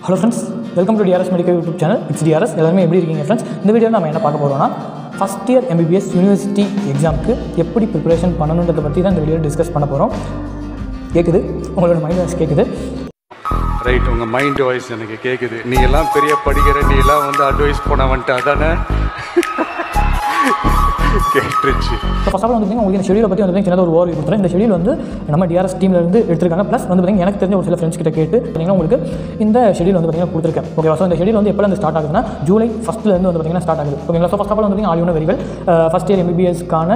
Hello friends, welcome to DRS Medical YouTube channel. It's DRS. எல்லாரும் எப்படி இருக்கீங்க friends? இந்த வீடியோல நாம என்ன பார்க்க போறோம்னா ஃபர்ஸ்ட் இயர் MBBS யூனிவர்சிட்டி எக்ஸாம்க்கு எப்படி ப்ரிப்பரேஷன் பண்ணணும்ன்றத பத்தி தான் இந்த வீடியோல டிஸ்கஸ் பண்ண போறோம். கேக்குது? உங்களோட மைண்ட் வாய்ஸ் கேக்குது? ரைட், உங்க மைண்ட் வாய்ஸ் எனக்கு கேக்குது. நீ எல்லாம் பெரிய படிக்கிற, நீ எல்லாம் வந்து அட்வைஸ் பண்ண வந்துட்டு அதானே கேட்டுருச்சு. ஸோ ஃபர்ஸ்ட் ஆஃப் வந்து உங்களுக்கு இந்த ஷெடியூலை பற்றி வந்து சின்னதாக ஒரு ஓவர் கொடுத்துறேன். இந்த ஷெடியூல் வந்து நம்ம DRS டீம்லேருந்து எடுத்துருக்காங்க. ப்ளஸ் வந்து பார்த்தீங்கன்னா எனக்கு தெரிஞ்ச ஒரு சில ஃப்ரெண்ட்ஸ் கிட்ட கேட்டு பார்த்தீங்கன்னா உங்களுக்கு இந்த ஷெடியூல் வந்து பார்த்தீங்கன்னா கொடுத்துருக்கேன். ஓகேவா? ஸோ இந்த ஷெடியூல் வந்து எப்போ ஸ்டார்ட் ஆகுதுன்னா ஜூலை ஃபஸ்ட்லேருந்து வந்து பார்த்தீங்கன்னா ஸ்டார்ட் ஆகுது. ஓகேங்களா? ஸோ ஃபர்ஸ்ட் ஆஃப் ஆல் வந்து பார்த்தீங்கன்னா ஆல் வெரிகள் ஃபர்ஸ்ட் இயர் MBBSக்கான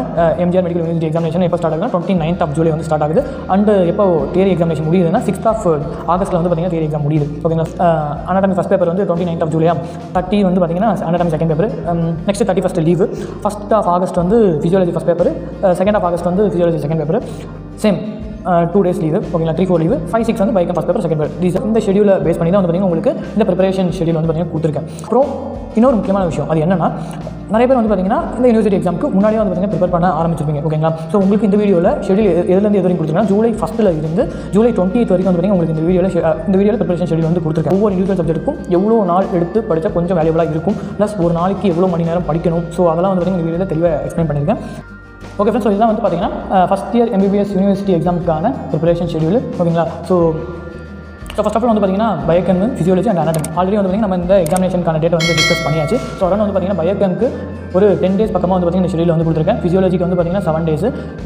MGR மெடிக்கல் யூனிவர்சிட்டி எக்ஸாமினேஷன் எப்போ ஸ்டார்ட் ஆகுதுன்னா 29th ஜூலை வந்து ஸ்டார்ட் ஆகுது. அண்ட் எப்போ தியரி எக்ஸாமினேஷன் முடியுதுன்னா 6th ஆகஸ்ட்டில் வந்து பார்த்தீங்கன்னா தியரி எக்ஸாம் முடியுது. ஓகேங்களா? அனாட்டமி ஃபஸ்ட் பேப்பர் வந்து 29th ஜூலையா, 30 வந்து பார்த்தீங்கன்னா anatomy second paper, next 31st leave, 1st August வந்து physiology first paper, 2nd August வந்து physiology second paper, same 2 days leave. ஓகேங்களா? 3-4 லீவு, 5-6 வந்து பைக்கம் ஃபஸ்ட் பேப்பர் செகண்ட் பேப்பர். இந்த ஷெடியூலை பேஸ் பண்ணி தான் வந்து பார்த்தீங்கன்னா உங்களுக்கு இந்த ப்ரிப்பரேஷன் ஷெடியூல் வந்து பார்த்தீங்கன்னா கொடுத்துருக்கேன். அப்புறம் இன்னொரு முக்கியமான விஷயம் அது என்னன்னா, நிறைய பேர் வந்து பார்த்தீங்கன்னா இந்த யூனிவர்சிட்டி எக்ஸாமுக்கு முன்னாடியே வந்து பார்த்தீங்கன்னா ப்ரிப்பேர் பண்ண ஆரம்பிச்சிருப்பீங்க. ஓகேங்களா? ஸோ உங்களுக்கு இந்த வீடியோவில் ஷெடியூல் எதுலேருந்து எது வரைக்கும் கொடுத்துருக்கேன், ஜூலை 1 இருந்து ஜூலை 20 வரைக்கும் வந்து பார்த்தீங்கன்னா உங்களுக்கு இந்த வீடியோவில் ப்ரிப்பரேஷன் ஷெடியூல் வந்து கொடுத்துருக்கேன். ஒவ்வொரு இண்டிவிஜுவல் சப்ஜெக்ட்டுக்கும் எவ்வளோ நாள் எடுத்து படித்தா கொஞ்சம் வேல்யூபிளாக இருக்கும், ப்ளஸ் ஒரு நாளைக்கு எவ்வளோ மணி நேரம் படிக்கணும். ஸோ அதெல்லாம் வந்து பார்த்தீங்கன்னா இந்த வீடியோவில் தெளிவாக எக்ஸ்பிளைன் பண்ணியிருக்கேன். ஓகே ஃப்ரெண்ட்ஸ், ஸோ இதுதான் வந்து பார்த்தீங்கன்னா ஃபஸ்ட் இயர் MBBS யூனிவர்சிட்டி எக்ஸாமுக்கான ப்ரிப்பரேஷன் ஷெடியூல். ஓகேங்களா? ஸோ ஃபஸ்ட் ஆஃப் ஆல் வந்து பார்த்தீங்கன்னா biochem, physiology and anatomy already வந்து பார்த்தீங்கன்னா நம்ம இந்த எக்ஸாமினேஷனுக்கான டேட் வந்து டிஸ்கஸ் பண்ணியாச்சு. ஸோ அதனால் வந்து பார்த்தீங்கன்னா பயோகெம்க்கு ஒரு 10 days பக்கமாக வந்து பார்த்தீங்கன்னா இந்த ஷெடியூல் வந்து கொடுத்துருக்கேன். ஃபிசியாலஜிக்கு வந்து பார்த்தீங்கன்னா 7 days,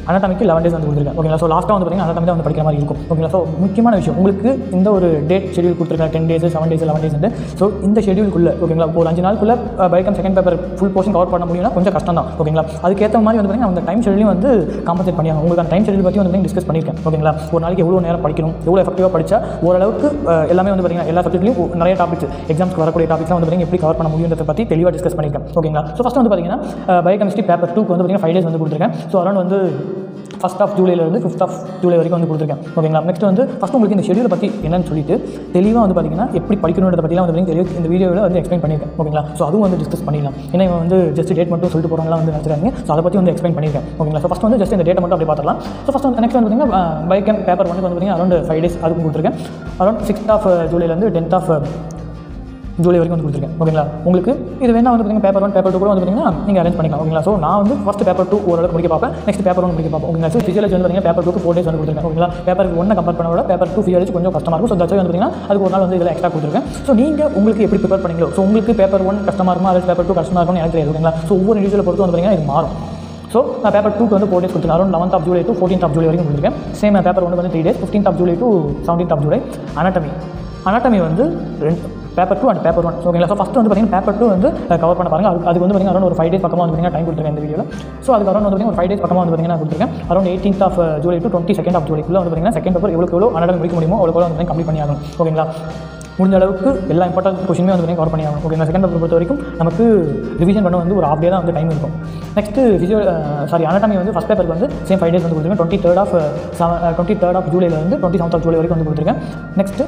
அனாட்டமிக்கு 11 days வந்து கொடுத்துருக்கேன். ஓகேங்களா? ஸோ லாஸ்ட்டாக வந்து பார்த்தீங்கன்னா அனாட்டமி தான் வந்து படிக்கிற மாதிரி இருக்கும். ஓகேங்களா? ஸோ முக்கியமான விஷயம் உங்களுக்கு இந்த ஒரு டேட் ஷெடியூல் கொடுத்துருக்கேன், 10 days, 7 days, 11 days வந்து. ஸோ இந்த ஷெடியூலுக்குள்ளே ஓகேங்களா ஒரு 5 நாளுக்குள்ளே biochem second paper full portion cover பண்ண முடியும்னா கொஞ்சம் கஷ்டம் தான். ஓகேங்களா? அதுக்கேற்ற மாதிரி வந்து பார்த்தீங்கன்னா அந்த டைம் ஷெடியூலையும் வந்து காம்பன்சேட் பண்ணியாங்க. உங்களுக்கு அந்த டைம் ஷெடியூல் பற்றி வந்து டிஸ்கஸ் பண்ணியிருக்கேன். ஓகேங்களா? ஒரு நாளைக்கு எவ்வளோ நேரம் படிக்கணும், எவ்வளோ எஃபெக்டிவாக படித்தா ஓரளவுக்கு எல்லாமே வந்து பார்த்தீங்கன்னா எல்லா சப்ஜெக்ட்லையும் நிறைய டாபிக்ஸ் எக்ஸாம்ஸ்க்கு வரக்கூடிய டாபிக்ஸ்லாம் வந்து பார்த்தீங்கன்னா எப்படி கவர் பண்ண முடியுன்றதை பற்றி தெளிவாக டிஸ்கஸ் பண்ணியிருக்கேன். ஓகேங்களா? ஸோ ஃபஸ்ட் வந்து பார்த்தீங்கன்னா பயோகெமிஸ்ட்ரி பேப்பர் 2க்கு வந்து பார்த்தீங்கன்னா 5 days வந்து கொடுத்துருக்கேன். ஸோ அரௌண்ட் வந்து 1st ஜூலைலேருந்து 5th ஜூலை வரைக்கும் வந்து கொடுத்துருக்கேன். ஓகேங்களா? நெக்ஸ்ட் வந்து ஃபஸ்ட் உங்களுக்கு இந்த ஷெடியூலை பற்றி என்னன்னு சொல்லிட்டு தெளிவாக வந்து பார்த்தீங்கன்னா எப்படி படிக்கணுன்றதை பற்றிலாம் வந்து பார்த்தீங்கன்னா இந்த வீடியோவில் வந்து எக்ஸ்பிளைன் பண்ணியிருக்கேன். ஓகேங்களா? ஸோ அதுவும் வந்து டிஸ்கஸ் பண்ணிடலாம். ஏன்னா இவன் வந்து ஜஸ்ட் டேட் மட்டும் சொல்லிட்டு போகிறாங்கலாம் வந்து நினச்சிருக்காங்க. ஸோ அதை பற்றி வந்து எக்ஸ்பிளைன் பண்ணியிருக்கேன். ஓகேங்களா? ஸோ ஃபஸ்ட் வந்து ஜஸ்ட் இந்த டேட்டை மட்டும் அப்படியே பார்த்துலாம். ஸோ ஃபஸ்ட் வந்து நெக்ஸ்ட் வந்து பார்த்தீங்கன்னா பயோகெம் பேப்பர் 1 வந்து பார்த்தீங்கன்னா அரௌண்ட் 5 days அதுக்கும் கொடுத்துருக்கேன். அரௌண்ட் 6th ஜூலைலேருந்து 10th ஜூலை வரைக்கும் வந்து கொடுத்துருக்கேன். ஓகேங்களா? உங்களுக்கு இது வேணா வந்து பார்த்தீங்கன்னா பேப்பர் 1 பேப்பர் 2 கூட வந்து பார்த்தீங்கன்னா நீங்கள் அரேஞ்ச் பண்ணிக்கலாம். ஓகேங்களா? ஸோ நான் வந்து ஃபஸ்ட் பேப்பர் 2 ஓரளவுக்கு முடிக்க பார்ப்பேன், நெக்ஸ்ட் பேப்பர் 1 முடிக்க பார்ப்பேன். ஓகேங்களா? ஸோ ஃபிசியாலஜி வந்து பார்த்தீங்கன்னா பேப்பர் 2க்கு 4 days வந்து கொடுத்துருக்கேன். ஓகேங்களா? பேப்பர் 1 கம்பேர் பண்ண விட பேப்பர் 2 ஃபிசியாலஜி கொஞ்சம் கஷ்டமாக இருக்கும். ஸோ தட்ஸ் வந்து பார்த்தீங்கன்னா அதுக்கு ஒரு நாள் வந்து இதில் எக்ஸ்ட்ரா கொடுத்துருக்கேன். ஸோ நீங்கள் உங்களுக்கு எப்படி ப்ரிப்பேர் பண்ணீங்களோ, ஸோ உங்களுக்கு பேப்பர் 1 கஷ்டமாக இருக்குமா அல்லது பேப்பர் 2 கஷ்டமாக இருக்கும்னு எனக்கு தெரியாது. ஓகேங்களா? ஸோ ஒவ்வொரு இண்டிவிஜுவலை பொறுத்து வந்து பார்த்தீங்கன்னா இது மாறும். ஸோ நான் பேப்பர் 2க்கு வந்து 4 days கொடுத்துருக்கேன். Around 11th July to 14th July வரைக்கும் கொடுத்துருக்கேன். சேம் பேப்பர் 1 வந்து 3 days, 15th July to 17th July. Anatomy வந்து பேப்பர் 2 அண்ட் பேப்பர் 1. ஓகேங்களா? ஸோ ஃபஸ்ட்டு வந்து பார்த்தீங்கன்னா பேப்பர் 2 வந்து கவர் பண்ண பாருங்கள். அதுக்கு வந்து பார்த்தீங்கன்னா அரௌண்ட் ஒரு 5 days பக்கமாக வந்து பார்த்தீங்கன்னா டைம் கொடுத்துருக்கேன் இந்த வீடியோவில். ஸோ அதுக்கு அரௌண்ட் வந்து பார்த்தீங்கன்னா ஒரு 5 days பக்கமாக வந்து பார்த்தீங்கன்னா கொடுத்துருக்கேன். Around 18th July to 22nd ஜூலைக்குள்ளே வந்து பார்த்தீங்கன்னா செகண்ட் பேப்பர் எவ்வளோ அனாட்டமி முடிக்க முடியுமோ அவ்வளோ வந்து கம்ப்ளீட் பண்ணி ஆகணும். ஓகேங்களா? முடிஞ்ச அளவுக்கு எல்லா இம்பார்ட்டன்ட் கொஸ்டினுமே வந்து கவர் பண்ணி ஆகணும். ஓகேங்களா? செகண்ட் பேப்பர் பொறுத்த வரைக்கும் நமக்கு ரிவிஷன் பண்ண வந்து ஒரு half day தான் வந்து டைம் இருக்கும். நெக்ஸ்ட்டு அனாட்டமி வந்து ஃபஸ்ட் பேப்பருக்கு வந்து சேம் 5 days வந்து கொடுத்துருக்கேன். 23rd ஜூலைலேருந்து 27th ஜூலை வரைக்கும் வந்து கொடுத்துருக்கேன். நெக்ஸ்ட்டு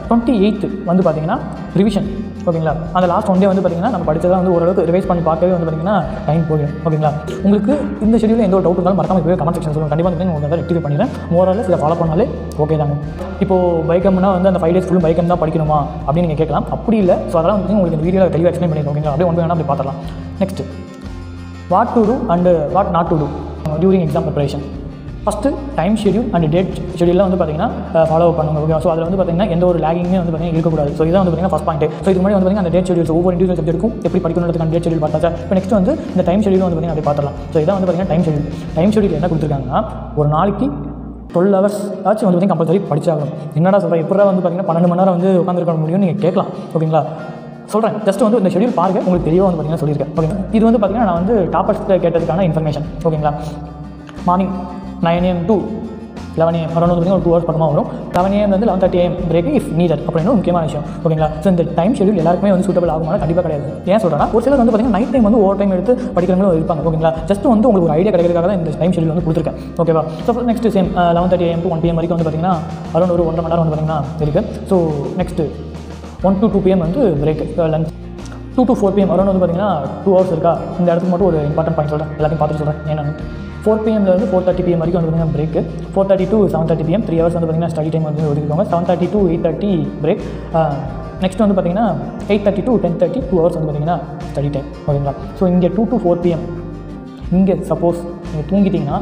28th வந்து பார்த்தீங்கன்னா ரிவிஷன். ஓகேங்களா? அந்த லாஸ்ட் 1 day வந்து பார்த்தீங்கன்னா நம்ம படித்ததான் வந்து ஓரளவுக்கு ரிவைஸ் பண்ணி பார்க்கவே வந்து பார்த்தீங்கன்னா டைம் போயிடும். ஓகேங்களா? உங்களுக்கு இந்த ஷெடியூலில் எந்த ஒரு டவுட் இருந்தாலும் மறக்காம இப்போவே கமெண்ட் செக்ஷன் சொல்லுங்கள். கண்டிப்பாக வந்து உங்களுக்கு அதை ரெக்டிஃபை பண்ணிடுறேன். மோரலில் இதை ஃபாலோ பண்ணாலே ஓகே தாங்க. இப்போது பயோகெம்னா வந்து அந்த 5 days ஃபுல்லும் பயோகெம் தான் படிக்கணுமா அப்படின்னு நீங்கள் கேட்கலாம். அப்படி இல்லை. ஸோ அதெல்லாம் வந்து உங்களுக்கு இந்த வீடியோவில் தெளிவாக எக்ஸ்பிளைன் பண்ணியிருக்கோம். ஓகேங்களா? அப்படியே ஒன் பை ஒன் அப்படி பார்த்துலாம். Next what to do and what not to do during exam preparation. First time schedule and date ஷெடியூலாம் வந்து பார்த்தீங்கன்னா ஃபாலோ பண்ணுங்க. ஓகே? ஸோ அதில் வந்து பார்த்தீங்கன்னா எந்த ஒரு லேகிங்குமே வந்து பார்த்தீங்கன்னா இருக்கக்கூடாது. ஸோ இதான் வந்து பார்த்தீங்கன்னா ஃபஸ்ட் பாயிண்ட். ஸோ இது மாதிரி வந்து பார்த்தீங்கன்னா அந்த டேட் ஷெடியூல்ஸ் ஒவ்வொரு இண்டிவிஜுவல் சப்ஜெக்ட்டுக்கும் எப்படி படிக்கணுன்றதுக்கான டேட் ஷெடியூல் பார்த்தாச்சா. இப்போ நெக்ஸ்ட் வந்து இந்த டைம் ஷெடியூல் வந்து பார்த்தீங்கன்னா அப்படி பார்த்துலாம். ஸோ இதான் வந்து பார்த்தீங்கன்னா டைம் ஷெடியூல் என்ன கொடுத்துருக்காங்கன்னா ஒரு நாளைக்கு 12 hours ஆச்சு வந்து பார்த்தீங்கன்னா கம்பல்சரி படிச்சாகணும். என்னடா சொல்கிறேன், எப்படா வந்து பார்த்தீங்கன்னா 12 மணி நேரம் வந்து உட்காந்துருக்க முடியும்னு நீங்கள் கேட்கலாம். ஓகேங்களா? சொல்கிறேன், ஜஸ்ட் வந்து இந்த ஷெடியூல் பாருங்கள், உங்களுக்கு தெளிவாக வந்து பார்த்தீங்கன்னா சொல்லியிருக்கேன். ஓகேங்களா? இது வந்து பார்த்தீங்கன்னா நான் வந்து டாப்பர்ஸ் கேட்டதுக்கான இன்ஃபர்மேஷன். ஓகேங்களா? Morning 9 AM to 11 AM around வந்து ஒரு 2 hours பக்கமாக வரும். 11 AM வந்து 11:30 AM பிரேக் இஃப் நீடட் அப்படின்னு ஒரு முக்கியமான விஷயம். ஓகேங்களா? ஸோ இந்த டைம் ஷெடியூல் எல்லாருக்குமே வந்து சூட்டபிள் ஆகுமானா கண்டிப்பாக கிடையாது. ஏன் சொல்கிறேன்னா ஒரு சிலர் வந்து பார்த்தீங்கன்னா நைட் டைம் வந்து ஓவர் டைம் எடுத்து படிக்கிறவங்களும் இருப்பாங்க. ஓகேங்களா? ஜஸ்ட் வந்து உங்களுக்கு ஒரு ஐடியா கிடைக்கிறதுக்காக தான் இந்த டைம் ஷெடியூல் வந்து கொடுத்துருக்கேன். ஓகேவா? So next same 11:30 AM to 1 PM வரைக்கும் வந்து பார்த்தீங்கன்னா அரௌண்ட் ஒரு 1.5 மணி நேரம் வந்து பார்த்தீங்கன்னா இருக்குது. ஸோ நெக்ஸ்ட்டு 1 to 2 PM வந்து break lunch. 2 to 4 PM around வந்து பார்த்தீங்கன்னா 2 hours இருக்கா. இந்த இடத்துக்கு மட்டும் ஒரு இம்பார்ட்டன்ட் பாயிண்ட் சொல்கிறேன், எல்லாத்தையும் பார்த்துட்டு சொல்கிறேன் என்னென்னு. 4 PMலேருந்து 4:30 PM வரைக்கும் வந்து பார்த்தீங்கன்னா பிரேக்கு. 4:30 to 7:30 PM 3 hours வந்து பார்த்தீங்கன்னா ஸ்டடி டைம் வந்து ஒதுக்கிக்கோங்க. 7:30 to 8:30 பிரேக். நெக்ஸ்ட் வந்து பார்த்தீங்கன்னா 8:30 to 10:30 2 hours வந்து பார்த்தீங்கன்னா ஸ்டடி டைம். ஓகேங்களா. ஸோ இங்கே 2 to 4 PM இங்கே சப்போஸ் நீங்கள் தூங்கிட்டீங்கன்னா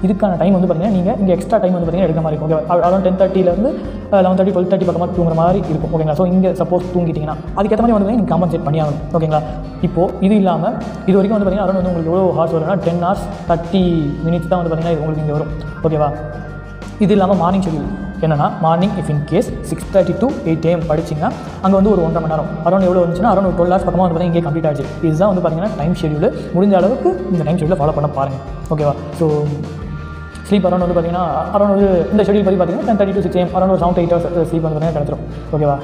இதுக்கான டைம் வந்து பார்த்தீங்கன்னா நீங்கள் இங்கே எக்ஸ்ட்ரா டைம் வந்து பார்த்தீங்கன்னா எடுக்கிற மாதிரி இருக்கும். ஓகே, அரௌண்ட் 10:30லேருந்து 11:30 12:30 பக்கமாக தூங்குற மாதிரி இருக்கும். ஓகேங்களா. ஸோ இங்கே சப்போஸ் தூங்கிட்டிங்கன்னா அதுக்கேற்ற மாதிரி வந்து நீங்கள் காம்பன்சேட் பண்ணி ஆகணும். ஓகேங்களா. இப்போது இது இல்லாமல் இது வரைக்கும் வந்து பார்த்தீங்கன்னா அரௌண்ட் வந்து உங்களுக்கு எவ்வளோ ஹார்ஸ் வரும்னா 10 hours 30 minutes தான் வந்து பார்த்தீங்கன்னா உங்களுக்கு இங்கே வரும். ஓகேவா. இது இல்லாமல் மார்னிங் ஷெடியூல் என்னன்னா, morning if in case 6:30 to 8 AM படிச்சிங்கன்னா அங்கே வந்து ஒரு 1.5 மணி நேரம் அரௌண்ட் எவ்வளோ வந்துச்சுன்னா அரௌண்ட் 12 hours பக்கமாக வந்து பார்த்தீங்கன்னா இங்கே கம்ப்ளீட் ஆகிடுச்சு. இதுதான் வந்து பார்த்தீங்கன்னா டைம் ஷெடியூல். முடிஞ்ச அளவுக்கு இந்த டைம் ஷெடியூலை ஃபாலோ பண்ண பாருங்கள். ஓகேவா. ஸோ ஸ்லீப் அரௌண்ட் வந்து பார்த்தீங்கன்னா அரௌண்ட் வந்து இந்த ஷெடியூல் படி பார்த்தீங்கன்னா 10:30 to 6 AM அரௌண்ட் ஒரு 7 to 8 hours ஸ்லீப் வந்து பார்த்தீங்கன்னா கிடச்சிரும். ஓகேவா.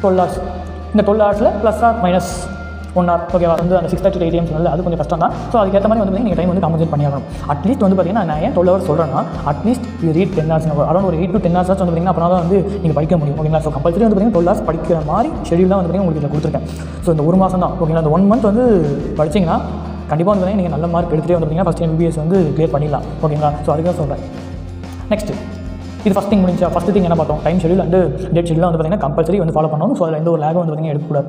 12 hours இந்த 12 hours plus or minus 1 hour. ஓகேவா. வந்து அந்த 6:30 to 8 AM சொன்னது அது கொஞ்சம் கஷ்டம் தான். ஸோ அதுக்கேற்ற மாதிரி வந்து நீங்கள் டைம் வந்து காம்பன்சேட் பண்ணி ஆகணும். அட்லீஸ்ட் வந்து பார்த்தீங்கன்னா நான் ஏன் 12 hours சொல்கிறேன்னா, அட்லீஸ்ட் இது ரீட் 10 hours அரௌண்ட் ஒரு 8 to 10 hours வந்து பார்த்தீங்கன்னா அப்போ தான் வந்து நீங்கள் படிக்க முடியும். ஓகேங்களா. ஸோ கம்பல்சரி வந்து பார்த்தீங்கன்னா 12 hours படிக்கிற மாதிரி ஷெடியூல் தான் வந்து பார்த்தீங்கன்னா உங்களுக்கு இதில் கொடுத்துருக்கேன். ஸோ இந்த ஒரு மாதம் தான். ஓகேங்களா. இந்த 1 month வந்து படிச்சிங்கன்னா கண்டிப்பாக வந்து நீங்கள் நல்ல மார்க் எடுத்துகிட்டே வந்து பார்த்தீங்கன்னா ஃபஸ்ட் MBBS வந்து கிளியர் பண்ணிடலாம். ஓகேங்களா. ஸோ அதுக்கு தான் சொல்கிறேன். நெக்ஸ்ட்டு இது ஃபஸ்ட் திங் முடிஞ்சா. ஃபஸ்ட் திங் என்ன பார்த்தோம், time schedule and date schedule வந்து பார்த்தீங்கன்னா கம்பல்சரி வந்து ஃபாலோ பண்ணணும். ஸோ அதில் எந்த ஒரு லேகும் வந்து பார்த்தீங்கன்னா எடுக்கக்கூடாது.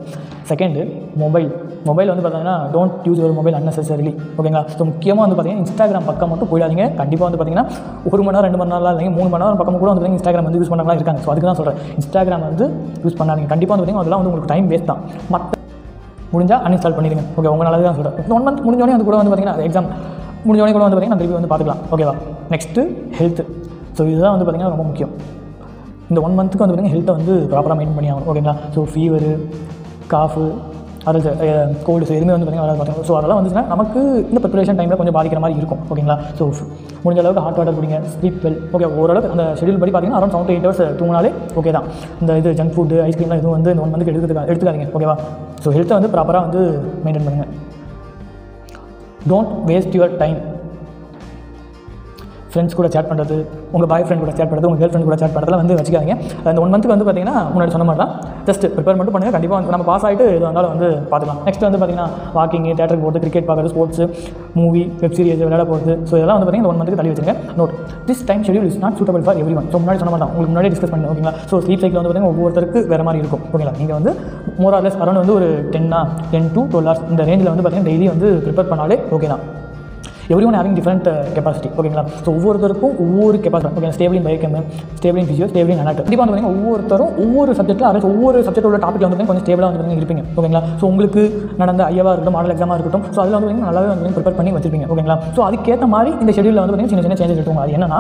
செகண்டு மொபைல் வந்து பார்த்தீங்கன்னா don't use your mobile unnecessarily. ஓகேங்களா. ஸோ முக்கியமாக வந்து பார்த்தீங்கன்னா இன்ஸ்டாகிராம் பக்கம் மட்டும் போயிடாதீங்க. கண்டிப்பாக வந்து பார்த்தீங்கன்னா 1 மணி நேரம் 2 மணி நேரம் இல்லைங்க 3 மணி நேரம் பக்கம் கூட வந்து பார்த்தீங்கன்னா இன்ஸ்டாகிராம் வந்து யூஸ் பண்ணலாம் இருக்காங்க. ஸோ அதுக்கு தான் சொல்கிறேன், இன்ஸ்டாகிராம் வந்து யூஸ் பண்ணாதீங்க. கண்டிப்பாக வந்து பார்த்தீங்கன்னா அதெல்லாம் வந்து உங்களுக்கு டைம் வேஸ்ட் தான். மற்ற முடிஞ்சால் அன்இன்ஸ்டால் பண்ணிடுங்க. ஓகே, உங்கள் நல்லது தான் சொல்கிறேன். 1 month முடிஞ்சோடனே அது கூட வந்து பார்த்தீங்கன்னா எக்ஸாம் முடிஞ்சோடனே கூட வந்து பார்த்தீங்கன்னா திருப்பி வந்து பார்த்துக்கலாம். ஓகேவா. Next health. ஸோ இதுதான் வந்து பார்த்தீங்கன்னா ரொம்ப முக்கியம். இந்த 1 monthக்கு வந்து பார்த்தீங்கன்னா ஹெல்த்தை வந்து ப்ராப்பராக மெயின்டைன் பண்ணி ஆகணும். ஓகேங்களா. ஸோ ஃபீவரு, காஃபு, அது கோல்டு, ஸோ எதுவுமே வந்து பார்த்தீங்கன்னா பார்த்தீங்கன்னா ஸோ அதெல்லாம் வந்துச்சுன்னா நமக்கு இந்த ப்ரிப்பரேஷன் டைமில் கொஞ்சம் பாதிக்கிற மாதிரி இருக்கும். ஓகேங்களா. ஸோ முடிஞ்ச அளவுக்கு ஹாட் வாட்டர் குடிங்க, ஸ்லீப் வெல். ஓகே, ஓரளவுக்கு அந்த ஷெடியூல் படி பார்த்தீங்கன்னா அரௌண்ட் 7 to 8 hours தூங்கினாலே ஓகே தான். இந்த இது ஜங்க் ஃபுட்டு, ஐஸ்கிரீம்லாம் எதுவும் வந்து இந்த 1 monthக்கு எடுத்துக்காதீங்க. ஓகேவா. ஸோ ஹெல்த்தை வந்து ப்ராப்பராக வந்து மெயின்டைன் பண்ணுங்கள். Don't waste your time. Friends கூட சேட் பண்ணுறது, உங்கள் பாய் ஃப்ரெண்ட் கூட சேட் பண்ணுறது, உங்கள் கேர்ள் ஃப்ரெண்ட் கூட சேட் பண்ணுறதுலாம் வந்து வச்சுக்காதீங்க. இந்த 1 monthக்கு வந்து பார்த்தீங்கன்னா முன்னாடி சொன்ன மாதிரி தான் ஜஸ்ட் ப்ரிப்பேர் மட்டும் பண்ணுங்கள். கண்டிப்பாக வந்து நம்ம பாஸ் ஆகிட்டு எது வந்தாலும் வந்து பார்த்துக்கலாம். நெக்ஸ்ட் வந்து பார்த்தீங்கன்னா வாக்கிங், தேட்டருக்கு போகிறது, கிரிக்கெட் பார்க்குறது, ஸ்போர்ட்ஸ், மூவி, வெப் சீரிஸ் விளையாட போகிறது. ஸோ இதெல்லாம் வந்து பார்த்தீங்கன்னா 1 monthக்கு தள்ளி வச்சுருங்க. Note, this time schedule is not suitable for everyone. So முன்னாடி சொன்ன மாதிரி தான் உங்களுக்கு முன்னாடி டிஸ்கஸ் பண்ணி. ஓகேங்களா. ஸோ ஸ்லீப் சைக்கிள் வந்து பார்த்தீங்கன்னா ஒவ்வொருத்தருக்கு வேறு மாதிரி இருக்கும். ஓகேங்களா. நீங்கள் வந்து மோர் ஆர் லெஸ் அரௌண்ட் வந்து ஒரு 10 to 12 hours இந்த ரேஞ்சில் வந்து பார்த்தீங்கன்னா டெய்லி வந்து ப்ரிப்பேர் பண்ணாலே ஓகே தான். Everyone having different capacity. ஓகேங்களா. ஸோ ஒவ்வொருத்தருக்கும் ஒவ்வொரு capacity. Okay, staple in biochem, staple in physio, staple in anatomy. கண்டிப்பாக வந்து பார்த்தீங்கன்னா ஒவ்வொருத்தரும் ஒவ்வொரு சப்ஜெக்ட்டில் அதாவது ஒவ்வொரு சப்ஜெக்ட் உள்ள டாப்பில் வந்து கொஞ்சம் ஸ்டேபிளாக வந்து பார்த்தீங்கன்னா இருப்பீங்க. ஓகேங்களா. ஸோ உங்களுக்கு நடந்த ஐயாவாக இருக்கட்டும், மாடல் எக்ஸாமாக இருக்கட்டும், ஸோ அதில் வந்து பார்த்தீங்கன்னா நல்லாவே வந்து ப்ரிப்பேர் பண்ணி வச்சிருப்பீங்க. ஓகேங்களா. ஸோ அதுக்கேற்ற மாதிரி இந்த ஷெடியூலில் வந்து பார்த்தீங்கன்னா சின்ன சேஞ்சஸ் எடுத்துக்கோங்க. அது என்னன்னா,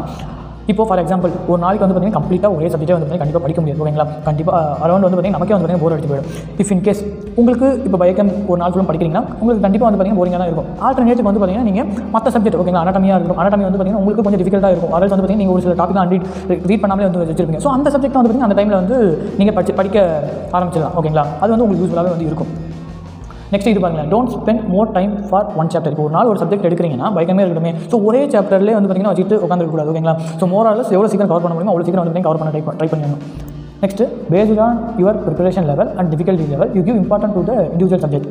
இப்போ ஃபார் எக்ஸாம்பிள் ஒரு நாளைக்கு வந்து பார்த்தீங்கன்னா கம்ப்ளீட்டாக ஒரே சப்ஜெக்ட்டே வந்து பார்த்தீங்கன்னா கண்டிப்பாக படிக்க முடியாது. ஓகேங்களா. கண்டிப்பாக அரௌண்ட் வந்து பார்த்தீங்கன்னா நமக்கே வந்து பார்த்தீங்கன்னா போர் அடிச்சு போயிடும். இஃப் இன் கேஸ் உங்களுக்கு இப்போ பயோகெம் ஒரு நாள் ஃபுல்லும் படிக்கிறீங்கன்னா உங்களுக்கு கண்டிப்பாக வந்து பார்த்தீங்கன்னா போரிங்காக தான் இருக்கும். ஆல்டர்னேட்டிவ் வந்து பார்த்தீங்கன்னா நீங்கள் மற்ற சப்ஜெக்ட் ஓகேங்களா, அனாட்டமியாக இருக்கும். அனாட்டமி வந்து பார்த்தீங்கன்னா உங்களுக்கு கொஞ்சம் டிஃபிகல்ட்டாக இருக்கும். அதற்கு வந்து பார்த்தீங்கன்னா நீங்கள் ஒரு சில டாபிக் ரீட் பண்ணாமலே வந்து வச்சிருப்பீங்க. ஸோ அந்த சப்ஜெக்ட் வந்து பார்த்தீங்கன்னா அந்த டைமில் வந்து நீங்கள் படிக்க ஆரம்பிச்சிடலாம். ஓகேங்களா. அது வந்து உங்களுக்கு யூஸ்ஃபுல்லாகவே வந்து இருக்கும். நெக்ஸ்ட் இது பாருங்களேன், don't spend more time for 1 chapter. இப்போ ஒரு நாள் ஒரு சப்ஜெக்ட் எடுக்கிறீங்கன்னா பயோகெமே இருக்கட்டுமே, ஸோ ஒரே சாப்டர்லேயே வந்து பார்த்தீங்கன்னா வச்சுட்டு உட்காந்துருக்கூடாது. ஓகேங்களா. ஸோ மோர் ஆர் லெஸ் எவ்வளோ சீக்கிரம் கவர் பண்ண முடியுமோ அவ்வளோ சீக்கிரம் வந்து கவர் பண்ண ட்ரை பண்ணணும். Next, based on your preparation level and difficulty level you give important to the individual subject.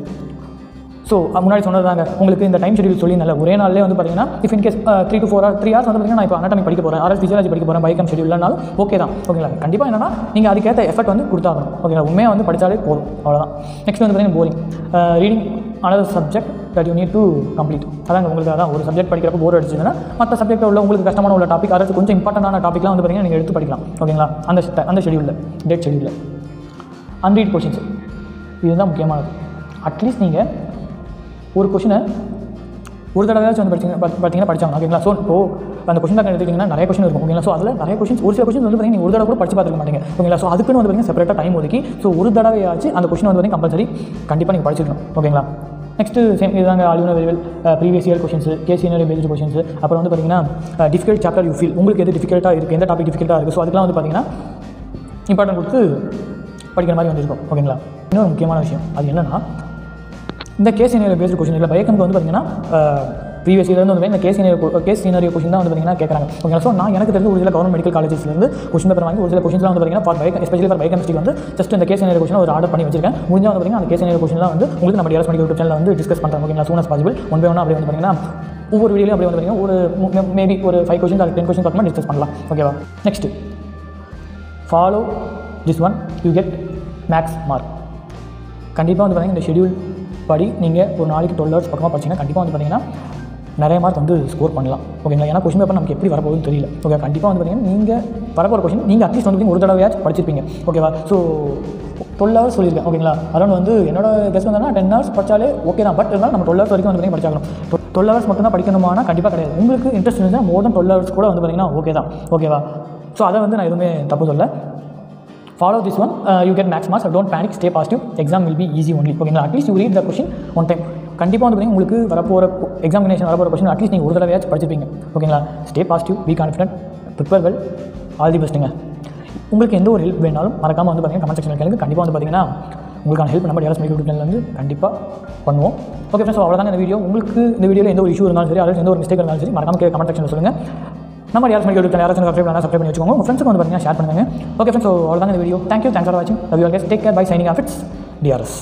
So முன்னாடி சொன்னதாங்க உங்களுக்கு இந்த டைம் ஷெடியூல் சொல்லி நல்ல ஒரே நாள்லேயே வந்து பார்த்தீங்கன்னா if in case 3 to 4 hours 3 hours வந்து பார்த்தீங்கன்னா நான் இப்போ அனாட்டமி படிக்க போகிறேன், ஆர்எஸ் ஃபிசியாலஜி படிக்க போகிறேன், பயோகெம் ஷெடியூல்னாலும் ஓகே தான். ஓகேங்களா. கண்டிப்பாக என்னன்னா நீங்கள் அதுக்கேற்ற எஃபர்ட் வந்து கொடுத்தாகணும். ஓகேங்களா. உண்மையாக வந்து படித்தாலே போதும், அவ்வளோதான். நெக்ஸ்ட் வந்து பார்த்தீங்கன்னா boring reading another subject that you need to complete. அதான் உங்களுக்கு அதான் ஒரு சப்ஜெக்ட் படிக்கிறப்ப போர் அடிச்சுன்னா மற்ற சப்ஜெக்ட்டில் உள்ள உங்களுக்கு கஷ்டமான உள்ள டாபிக் அதாவது கொஞ்சம் இம்பார்ட்டண்டான டாப்பிக்லாம் வந்து பார்த்தீங்கன்னா நீங்கள் எடுத்து படிக்கலாம். ஓகேங்களா. அந்த ஷெடியூலில் டேட் ஷெடியூலில் அன்ரீட் கொஷின்ஸ் இதுதான் முக்கியமானது. அட்லீஸ்ட் நீங்கள் ஒரு கொஷினை ஒரு தடவையாச்சும் வந்து பார்த்தீங்கன்னா படிச்சாங்க. ஓகேங்களா. ஸோ இப்போது அந்த கொஷின் பேங்க் எடுத்துக்கிட்டிங்கன்னா நிறைய கொஷின் இருக்கும். ஓகேங்களா. ஸோ அதில் நிறைய கொஷின்ஸ் ஒரு சில கொஷின்ஸ் வந்து பார்த்தீங்கன்னா ஒரு தடவை கூட படிச்சு பார்த்துக்க மாட்டீங்க. ஓகேங்களா. ஸோ அதுக்குன்னு வந்து பார்த்தீங்கன்னா செப்பரேட்டாக டைம் ஒதுக்கி ஸோ ஒரு தடவையாச்சு அந்த கொஷின் வந்து பார்த்தீங்கன்னா கம்பல்சரி கண்டிப்பாக நீங்கள் படிச்சிருக்கணும். ஓகேங்களா. நெக்ஸ்ட்டு சேம் இதுதாங்க ஆல்யூனர் வெரிவல் previous year questions, case scenario based questions. அப்புறம் வந்து பார்த்தீங்கன்னா டிஃபிகல்ட் சாப்டர் யூ ஃபீல் உங்களுக்கு எது டிஃபிகல்ட்டாக இருக்குது, எந்த டாபிக் டிஃபிகல்ட்டாக இருக்குது, ஸோ அதுக்கெலாம் வந்து பார்த்தீங்கன்னா இம்பார்ட்டன்ட் கொடுத்து படிக்கிற மாதிரி வந்துருக்கும். ஓகேங்களா. இன்னொரு முக்கியமான விஷயம் அது என்னென்னா இந்த கேஸ் சீனரி பேஸ்டு கொஷின் இல்லை பயோகெம்க்கு வந்து பார்த்தீங்கன்னா ப்ரீவியஸ் இயர்லேருந்து வந்து இந்த கேஸ் சீனரியோ கொஷின் தான் வந்து பார்த்தீங்கன்னா கேட்குறாங்க. ஓகேங்களா. ஸோ நான் எனக்கு தெரிஞ்ச ஒரு சில கவர்மெண்ட் மெடிக்கல் காலேஜஸ்லேருந்து கொஷின் பேப்பர் வாங்கி ஒரு சில கொஷின்ஸ்லாம் வந்து பார்த்தீங்கன்னா எஸ்பெஷலி ஃபார் பயோகெமிஸ்ட்ரி வந்து ஜஸ்ட் இந்த கேஸ் சீனரியோ கொஷின் ஒரு ஆர்டர் பண்ணி வச்சிருக்கேன். முடிஞ்சால் வந்து பார்த்தீங்கன்னா அந்த கேஸ் சீனரியோ கொஷின்லாம் வந்து உங்களுக்கு நம்ம டிஆர்எஸ் மெடிக்கல் யூடியூப் சேனலில் வந்து டிஸ்கஸ் பண்ணுறோம். ஓகேங்களா. Soon as possible one by one அப்படி வந்து பார்த்தீங்கன்னா ஒவ்வொரு வீடியோலையும் அப்படி வந்து பார்த்தீங்கன்னா ஒரு மேபி ஒரு 5 கொஷின்ஸ் ஆர் 10 கொஷின்ஸ் பக்கமாக டிஸ்கஸ் பண்ணலாம். ஓகேவா. Next follow this one you get maths mark. கண்டிப்பாக வந்து பார்த்தீங்கன்னா இந்த ஷெடியூல் படி நீங்கள் ஒரு நாளைக்கு 12 hours பக்கமாக படிச்சிங்கன்னா கண்டிப்பாக வந்து பார்த்தீங்கன்னா நிறைய மார்க் வந்து ஸ்கோர் பண்ணலாம். ஓகேங்களா. ஏன்னா கொஷின் பேப்பர் நமக்கு எப்படி வரப்போகுதுன்னு தெரியல. ஓகே. கண்டிப்பாக வந்து பார்த்தீங்கன்னா நீங்கள் வரப்போகிற கொஷின் நீங்கள் அட்லீஸ்ட் வந்து ஒரு தடவையாச்சும் படிச்சிருப்பீங்க. ஓகேவா. ஸோ 12 hours சொல்லியிருக்கேன். ஓகேங்களா. அரௌண்ட் வந்து என்னோட கெஸ் வந்தோன்னா 10 hours படித்தாலே ஓகே தான். பட் இருந்தாலும் நம்ம 12 hours வரைக்கும் வந்து படிச்சாகணும். 12 hours மட்டும் தான் படிக்கணுமானா கண்டிப்பாக கிடையாது. உங்களுக்கு இன்ட்ரெஸ்ட் இருந்தால் மோர் தென் 12 hours கூட வந்து பார்த்தீங்கன்னா ஓகே தான். ஓகேவா. ஸோ அதை வந்து நான் எதுவுமே தப்பு சொல்ல. Follow this one, you get max marks. Don't panic, stay positive. Exam will be easy only. ஓகேங்களா. At least you read the question one time. கண்டிப்பாக வந்து பார்த்தீங்கன்னா உங்களுக்கு வரப்போகிற எக்ஸாமினேஷன் வரப்போகிற கொஷின் அட்லீஸ்ட் நீங்கள் ஒரு தடவையாச்சும் படிச்சிருப்பீங்க. ஓகேங்களா. Stay positive, be confident, prepare well, all the பெஸ்ட்டுங்க. உங்களுக்கு எந்த ஒரு ஹெல்ப் வேணாலும் மறக்காமல் வந்து பார்த்தீங்கன்னா கமெண்ட் செக்ஷனில் கேளுங்க. கண்டிப்பாக வந்து பார்த்தீங்கன்னா உங்களுக்கான ஹெல்ப் நம்ம டிஆர்எஸ் மெடிக்கல் யூடியூப் சேனலில் வந்து கண்டிப்பாக பண்ணுவோம். Okay friends. அவ்வளோதான் இந்த வீடியோ. உங்களுக்கு இந்த வீடியோவில் எந்த ஒரு இஷ்யூ இருந்தாலும் சரி, அல்லது எந்த ஒரு மிஸ்டேக் இருந்தாலும் சரி, மறக்காமல் கமெண்ட் செக்ஷனில் சொல்லுங்கள். நம்ம டிஆர்எஸ் மெடிக்கல் யூடியூப் சேனல் யாராச்சும் சப்ஸ்கிரைப் பண்ணி வச்சுக்கோங்க. உங்கள் ஃப்ரெண்ட்ஸுக்கு வந்து பார்த்தீங்கன்னா ஷேர் பண்ணுங்கள். Okay friends. ஸோ அவ்வளோதான் இந்த வீடியோ. தேங்க்யூ ஃபார் வாட்சிங். Love you all guys. Take care. By signing off. It's TRS.